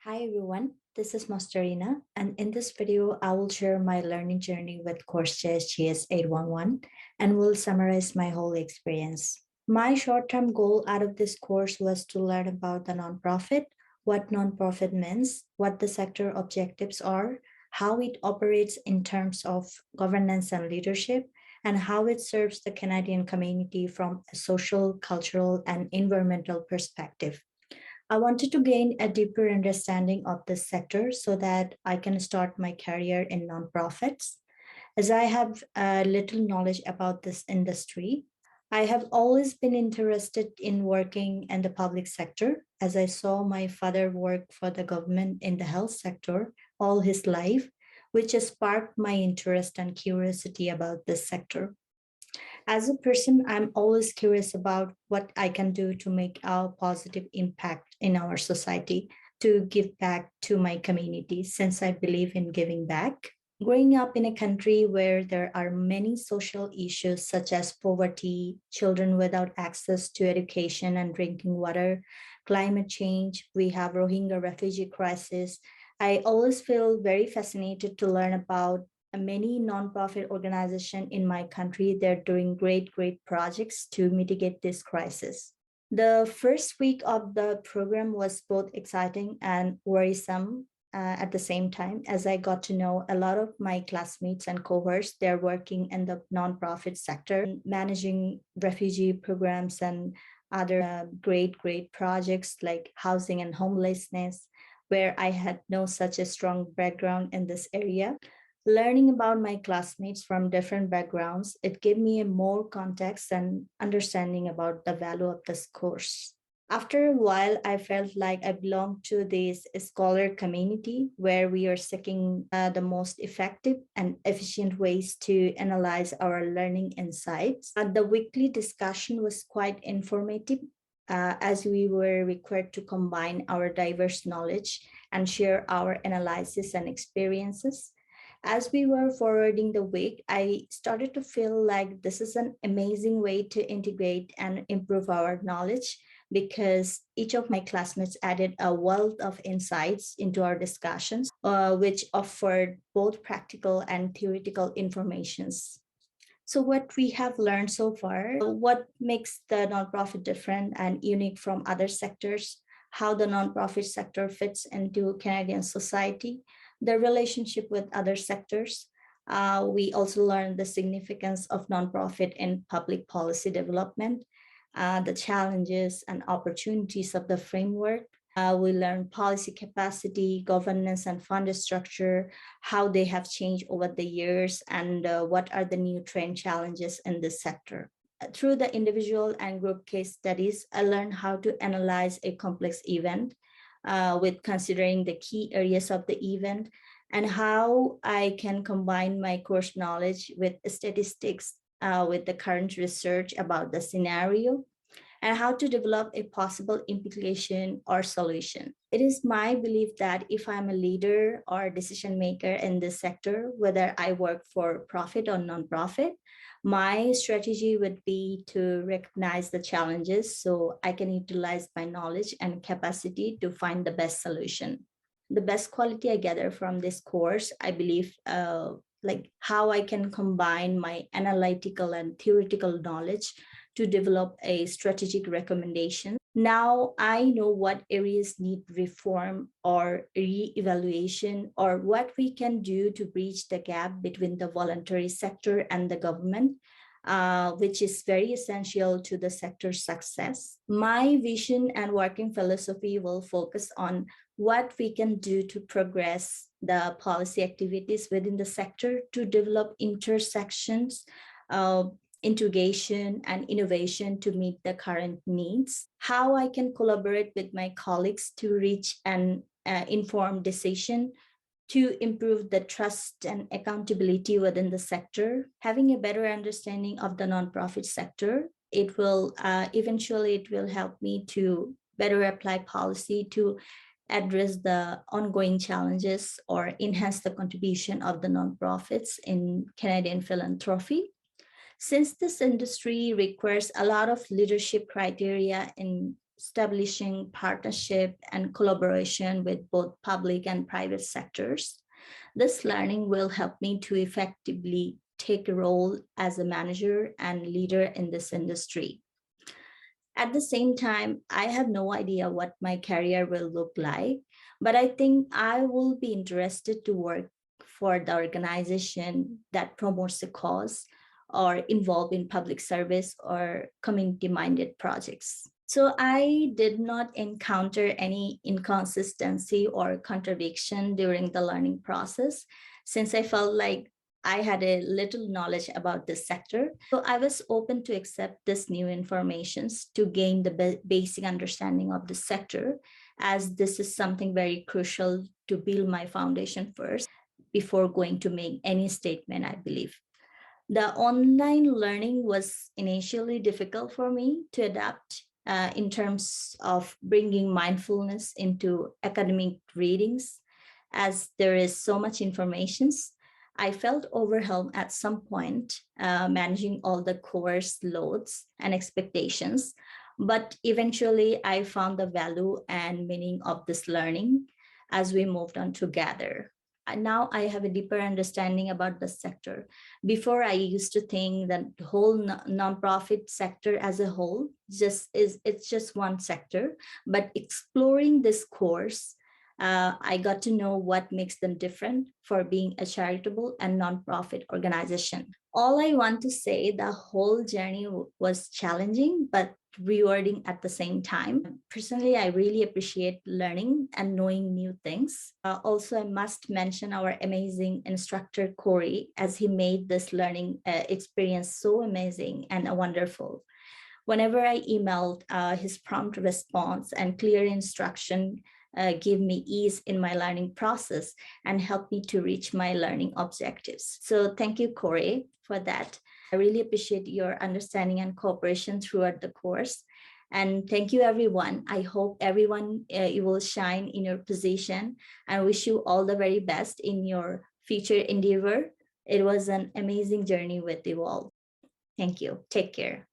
Hi everyone, this is Mastarina, and in this video, I will share my learning journey with CourseJS GS811 and will summarize my whole experience. My short-term goal out of this course was to learn about the nonprofit, what nonprofit means, what the sector objectives are, how it operates in terms of governance and leadership, and how it serves the Canadian community from a social, cultural, and environmental perspective. I wanted to gain a deeper understanding of this sector so that I can start my career in nonprofits. As I have little knowledge about this industry, I have always been interested in working in the public sector as I saw my father work for the government in the health sector all his life, which has sparked my interest and curiosity about this sector. As a person, I'm always curious about what I can do to make a positive impact in our society, to give back to my community, since I believe in giving back. Growing up in a country where there are many social issues such as poverty, children without access to education and drinking water, climate change, we have Rohingya refugee crisis, I always feel very fascinated to learn about many nonprofit organizations in my country. They're doing great projects to mitigate this crisis. The first week of the program was both exciting and worrisome at the same time, as I got to know a lot of my classmates and cohorts. They're working in the nonprofit sector, managing refugee programs and other great projects like housing and homelessness, where I had no such a strong background in this area. Learning about my classmates from different backgrounds, it gave me a more context and understanding about the value of this course. After a while, I felt like I belonged to this scholar community where we are seeking the most effective and efficient ways to analyze our learning insights. The weekly discussion was quite informative as we were required to combine our diverse knowledge and share our analysis and experiences. As we were forwarding the week, I started to feel like this is an amazing way to integrate and improve our knowledge because each of my classmates added a wealth of insights into our discussions, which offered both practical and theoretical informations. So what we have learned so far, what makes the nonprofit different and unique from other sectors, how the nonprofit sector fits into Canadian society, the relationship with other sectors. We also learned the significance of nonprofit in public policy development, the challenges and opportunities of the framework. We learned policy capacity, governance, and fund structure, how they have changed over the years, and what are the new trend challenges in this sector. Through the individual and group case studies, I learned how to analyze a complex event with considering the key areas of the event and how I can combine my course knowledge with statistics, with the current research about the scenario, and how to develop a possible implication or solution. It is my belief that if I'm a leader or decision maker in this sector, whether I work for profit or nonprofit, my strategy would be to recognize the challenges so I can utilize my knowledge and capacity to find the best solution. The best quality I gather from this course, I believe, like how I can combine my analytical and theoretical knowledge to develop a strategic recommendation. Now I know what areas need reform or re-evaluation or what we can do to bridge the gap between the voluntary sector and the government, which is very essential to the sector's success. My vision and working philosophy will focus on what we can do to progress the policy activities within the sector to develop intersections, integration and innovation to meet the current needs, how I can collaborate with my colleagues to reach an informed decision to improve the trust and accountability within the sector, having a better understanding of the nonprofit sector. It will eventually it will help me to better apply policy to address the ongoing challenges or enhance the contribution of the nonprofits in Canadian philanthropy. Since this industry requires a lot of leadership criteria in establishing partnership and collaboration with both public and private sectors. This learning will help me to effectively take a role as a manager and leader in this industry. At the same time, I have no idea what my career will look like, but I think I will be interested to work for the organization that promotes a cause or involved in public service or community-minded projects. So I did not encounter any inconsistency or contradiction during the learning process, since I felt like I had a little knowledge about this sector. So I was open to accept this new informations to gain the basic understanding of the sector, as this is something very crucial to build my foundation first before going to make any statement, I believe. The online learning was initially difficult for me to adapt in terms of bringing mindfulness into academic readings, as there is so much information. I felt overwhelmed at some point, managing all the course loads and expectations. But eventually, I found the value and meaning of this learning as we moved on together. Now I have a deeper understanding about the sector. Before, I used to think that the whole nonprofit sector as a whole it's just one sector. But exploring this course, I got to know what makes them different for being a charitable and nonprofit organization. All I want to say, the whole journey was challenging, but rewarding at the same time. Personally, I really appreciate learning and knowing new things. Also, I must mention our amazing instructor, Corey, as he made this learning experience so amazing and wonderful. Whenever I emailed, his prompt response and clear instruction give me ease in my learning process and help me to reach my learning objectives. So thank you, Corey, for that. I really appreciate your understanding and cooperation throughout the course. And thank you, everyone. I hope everyone you will shine in your position, and wish you all the very best in your future endeavor. It was an amazing journey with you all. Thank you. Take care.